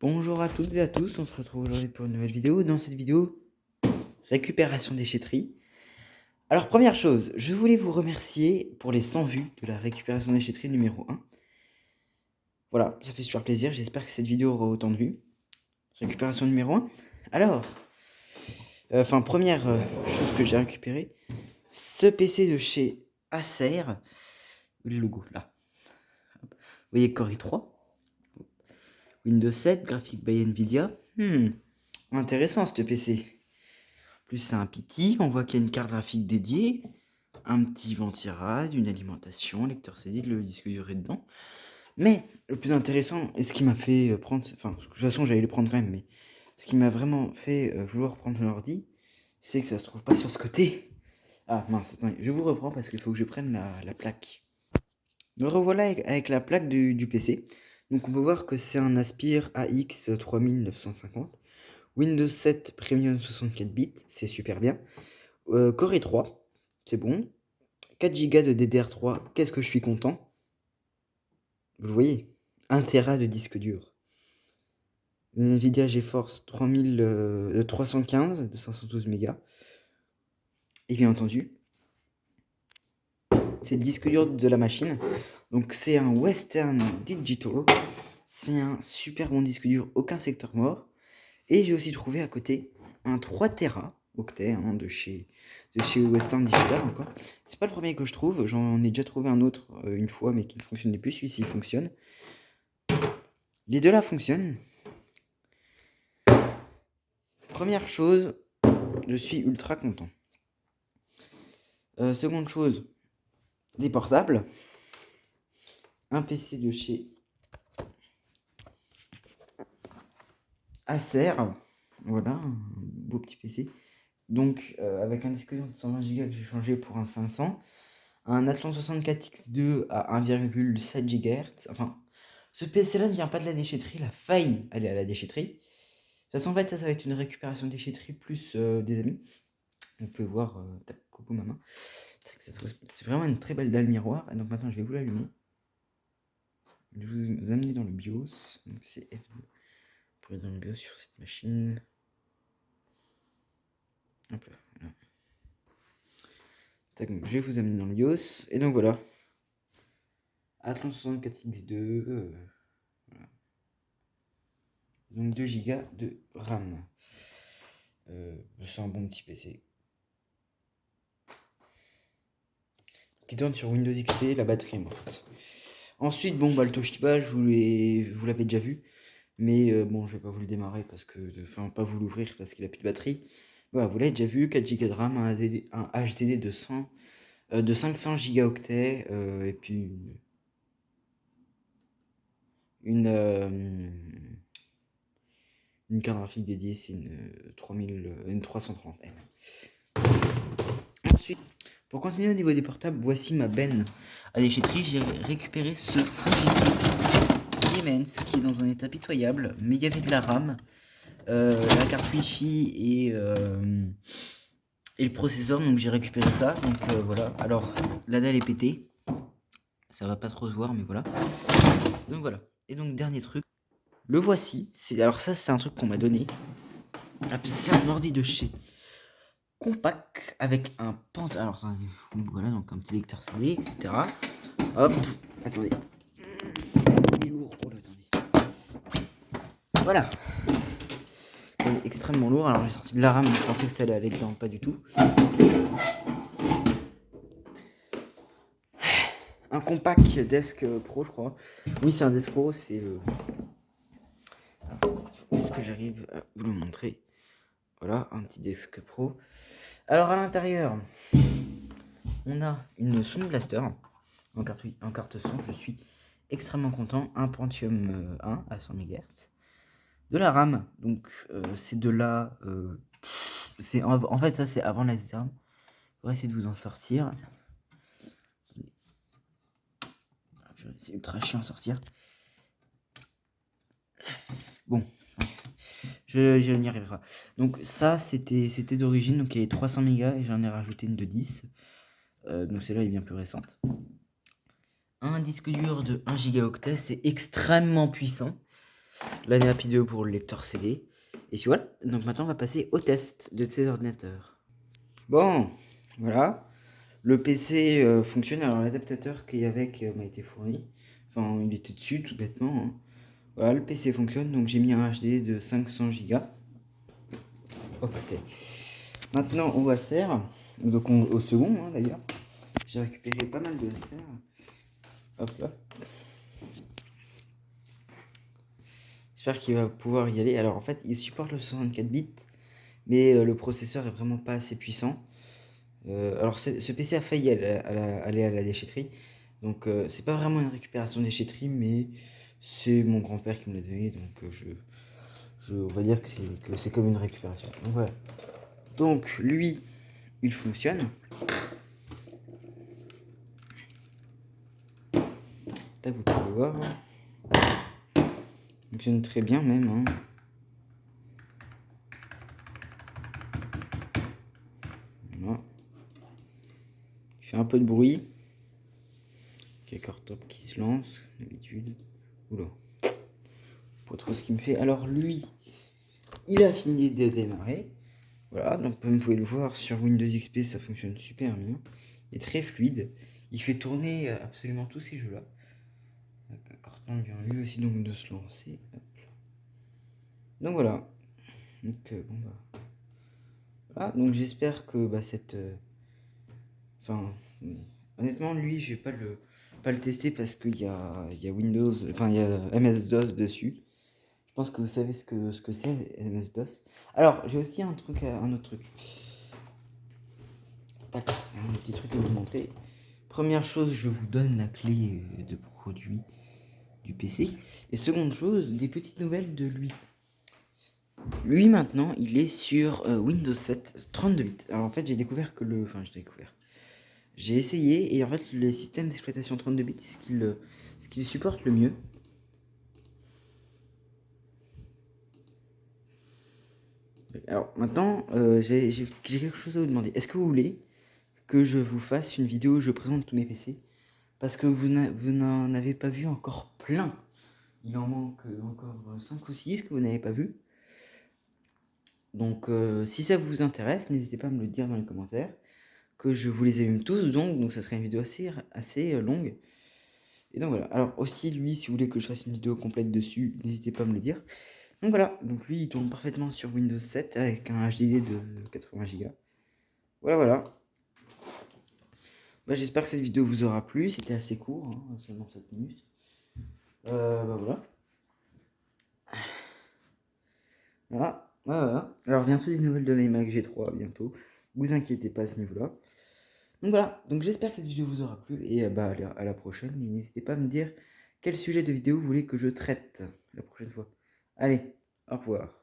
Bonjour à toutes et à tous, on se retrouve aujourd'hui pour une nouvelle vidéo. Dans cette vidéo, récupération déchetterie. Alors première chose, je voulais vous remercier pour les 100 vues de la récupération déchetterie numéro 1. Voilà, ça fait super plaisir, j'espère que cette vidéo aura autant de vues. Récupération numéro 1. Alors, première chose que j'ai récupérée, ce PC de chez Acer. Où est le logo là? Vous voyez Core i3, Windows 7, graphique by Nvidia. Intéressant ce PC. Plus c'est un petit, on voit qu'il y a une carte graphique dédiée, un petit ventirad, une alimentation, lecteur CD, le disque dur est dedans. Mais le plus intéressant, et ce qui m'a fait prendre, enfin de toute façon j'allais le prendre quand même, mais ce qui m'a vraiment fait vouloir prendre l'ordi, c'est que ça se trouve pas sur ce côté. Ah mince, attendez, je vous reprends parce qu'il faut que je prenne la plaque. Me revoilà avec la plaque du PC. Donc on peut voir que c'est un Aspire AX 3950. Windows 7 Premium 64 bits, c'est super bien. Core i3, c'est bon. 4 Go de DDR3, qu'est-ce que je suis content. Vous le voyez, 1 Tera de disque dur. Une Nvidia GeForce 315 de 512 Go. Et bien entendu, c'est le disque dur de la machine. Donc c'est un Western Digital. C'est un super bon disque dur, aucun secteur mort. Et j'ai aussi trouvé à côté un 3 Tera octet de chez Western Digital encore. C'est pas le premier que je trouve, j'en ai déjà trouvé un autre une fois mais qui ne fonctionnait plus, celui-ci fonctionne. Les deux là fonctionnent. Première chose, je suis ultra content. Seconde chose, des portables. Un PC de chez Acer. Voilà, un beau petit PC. Donc avec un disque dur de 120 Go que j'ai changé pour un 500. Un Athlon 64X2 à 1,7 GHz. Enfin, ce PC-là ne vient pas de la déchetterie, il a failli aller à la déchetterie. Ça, en fait, ça va être une récupération de déchetterie plus des amis. On peut voir, coucou maman. C'est vraiment une très belle dalle miroir. Et donc maintenant, je vais vous l'allumer. Je vais vous amener dans le BIOS. Donc c'est F2 pour être dans le BIOS sur cette machine. Hop là, voilà. Tac, donc je vais vous amener dans le BIOS. Et donc voilà. Athlon 64X2. Voilà. Donc 2 Go de RAM. C'est un bon petit PC. Qui tourne sur Windows XP, la batterie est morte. Ensuite, bon, bah, le Toshiba, vous l'avez déjà vu. Mais bon, je vais pas vous le démarrer parce que. Enfin, pas vous l'ouvrir parce qu'il a plus de batterie. Voilà, vous l'avez déjà vu, 4 Go de RAM, un HDD de 500 gigaoctets, et puis une carte graphique dédiée, c'est une 330M. Ensuite, pour continuer au niveau des portables, voici ma benne à déchetterie. J'ai récupéré ce Fujitsu Siemens qui est dans un état pitoyable, mais il y avait de la RAM, la carte Wi-Fi et le processeur, donc j'ai récupéré ça. Donc voilà. Alors la dalle est pétée, ça va pas trop se voir, mais voilà. Donc voilà. Et donc dernier truc, le voici. Alors ça, c'est un truc qu'on m'a donné. C'est un ordi de chez Compaq avec un alors attendez, voilà, donc un petit lecteur CD, etc. Hop, attendez. Il est lourd, oh là, attendez. Voilà. Il est extrêmement lourd, alors j'ai sorti de la RAM, je pensais que ça allait aller dedans, pas du tout. Un Compaq Desk Pro, je crois. Oui, c'est un Desk Pro, c'est le... Alors, faut que j'arrive à vous le montrer. Voilà, un petit Desk Pro. Alors à l'intérieur, on a une Sound Blaster en carte son. Je suis extrêmement content. Un Pentium 1 à 100 MHz. De la RAM, donc c'est de la... en fait, ça c'est avant la RAM. On va essayer de vous en sortir. C'est ultra chiant à sortir. Bon, je n'y arrivera. Donc ça, c'était d'origine, donc il y avait 300 mégas et j'en ai rajouté une de 10. Donc celle-là est bien plus récente. Un disque dur de 1 gigaoctet, c'est extrêmement puissant. la NAP 2 pour le lecteur CD. Et puis voilà, donc maintenant on va passer au test de ces ordinateurs. Bon, voilà. Le PC fonctionne, alors l'adaptateur qui est avec m'a été fourni. Enfin, il était dessus tout bêtement. Hein. Voilà, le PC fonctionne, donc j'ai mis un HD de 500 Go. Ok. Maintenant au SR, donc au second hein, d'ailleurs. J'ai récupéré pas mal de SR. Hop là. J'espère qu'il va pouvoir y aller. Alors en fait, il supporte le 64 bits, mais le processeur est vraiment pas assez puissant. Alors ce PC a failli aller à la déchetterie. Donc c'est pas vraiment une récupération déchetterie, mais c'est mon grand-père qui me l'a donné. Donc on va dire que c'est comme une récupération. Donc voilà. Donc lui, il fonctionne. Là, vous pouvez voir. Il fonctionne très bien même. Hein. Voilà. Il fait un peu de bruit. Quelques top qui se lance, d'habitude. Oula. Pas trop ce qu'il me fait. Alors lui, il a fini de démarrer. Voilà, donc comme vous pouvez le voir sur Windows XP, ça fonctionne super bien. Il est très fluide. Il fait tourner absolument tous ces jeux-là. Carton vient lui aussi donc de se lancer. Donc voilà. Donc bon bah. Voilà, donc j'espère que bah cette. Enfin. Honnêtement, lui, je vais pas le tester parce qu'il y a Windows. Enfin, il y a MS-DOS dessus. Je pense que vous savez ce que c'est MS-DOS. Alors, j'ai aussi un autre truc. Tac, un petit truc à vous montrer. Première chose, je vous donne la clé de produit du PC. Et seconde chose, des petites nouvelles de lui. Lui maintenant, il est sur Windows 7 32 bits. Alors en fait, j'ai découvert que le... Enfin, j'ai découvert. J'ai essayé et en fait, les systèmes d'exploitation 32 bits, c'est ce qu'il supporte le mieux. Alors maintenant, j'ai quelque chose à vous demander. Est-ce que vous voulez que je vous fasse une vidéo où je présente tous mes PC? Parce que vous n'en avez pas vu encore plein. Il en manque encore 5 ou 6 que vous n'avez pas vu. Donc si ça vous intéresse, n'hésitez pas à me le dire dans les commentaires. Que je vous les allume tous, donc ça serait une vidéo assez longue. Et donc voilà. Alors aussi, lui, si vous voulez que je fasse une vidéo complète dessus, n'hésitez pas à me le dire. Donc voilà, donc lui, il tourne parfaitement sur Windows 7 avec un HDD de 80 Go. Voilà. Bah, j'espère que cette vidéo vous aura plu. C'était assez court, hein, seulement 7 minutes. Bah voilà. Voilà. Alors bientôt des nouvelles de l'iMac G3, bientôt. Vous inquiétez pas à ce niveau-là. Donc voilà, donc j'espère que cette vidéo vous aura plu et bah à la prochaine. Et n'hésitez pas à me dire quel sujet de vidéo vous voulez que je traite la prochaine fois. Allez, au revoir.